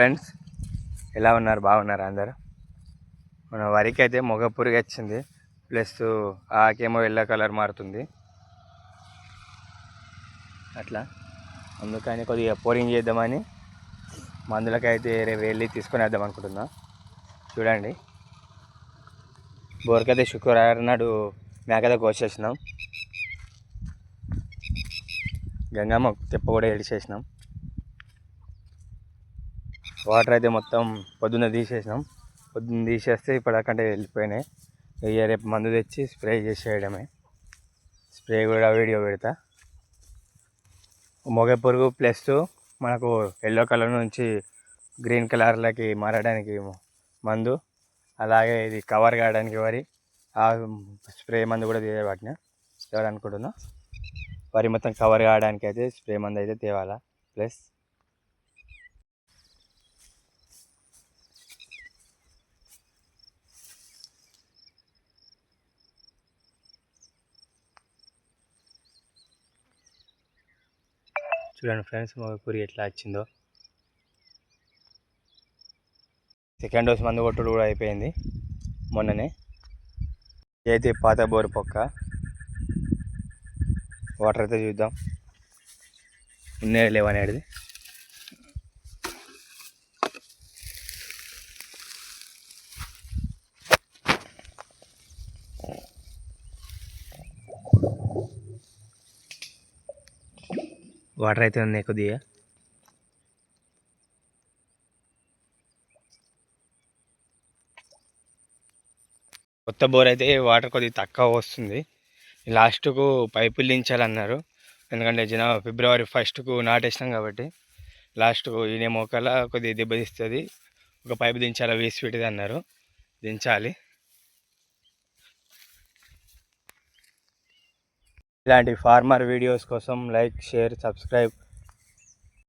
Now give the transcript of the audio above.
Friends ఎలా ఉన్నారు? బాగున్నారు అందరు? మన వరికి అయితే మొగ పురుగు వచ్చింది, ప్లస్ ఆకేమో ఎల్లో కలర్ మారుతుంది. అట్లా అందుకని కొద్దిగా పోరింగ్ చేద్దామని మందులకైతే రేపు వెళ్ళి తీసుకొని వద్దాం అనుకుంటున్నా. చూడండి, బోరకైతే శుక్రవారం నాడు మేకద కోసేసినాం, గంగమ్మ తెప్ప కూడా ఏడిచేసినాం. వాటర్ అయితే మొత్తం పొద్దున్న తీసేసినాం. పొద్దున్న తీసేస్తే ఇప్పటికంటే వెళ్ళిపోయినాయి. ఇక రేపు మందు తెచ్చి స్ప్రే చేసేయడమే. స్ప్రే కూడా వీడియో పెడతా. మొగ పురుగు ప్లస్ మనకు ఎల్లో కలర్ నుంచి గ్రీన్ కలర్లకి మారడానికి మందు, అలాగే ఇది కవర్ కావడానికి వరి ఆ స్ప్రే మందు కూడా తీయబట్టిన తేవాలనుకుంటున్నా. వరి మొత్తం కవర్ కావడానికి అయితే స్ప్రే మందు అయితే తేవాలా. ప్లస్ చూడండి ఫ్రెండ్స్, మొగ పురుగు ఎట్లా వచ్చిందో. సెకండ్ డోస్ మందు కొట్టుడు కూడా అయిపోయింది మొన్ననే. అయితే పాత బోరు పొక్క వాటర్ అయితే చూద్దాం ఉన్నాయి లేవనేది. వాటర్ అయితే ఉన్నాయి కొద్దిగా. కొత్త బోర్ అయితే వాటర్ కొద్దిగా తక్కువ వస్తుంది. లాస్ట్కు పైపులు దించాలన్నారు, ఎందుకంటే ఫిబ్రవరి 1కు నాటేసినాం కాబట్టి లాస్ట్కు ఈయన మోకాల కొద్దిగా దెబ్బతీస్తుంది. ఒక పైపు దించాలి, 20 ఫీట్ది అన్నారు, దించాలి. ఇలాంటి ఫార్మర్ వీడియోస్ కోసం లైక్, షేర్, సబ్స్క్రైబ్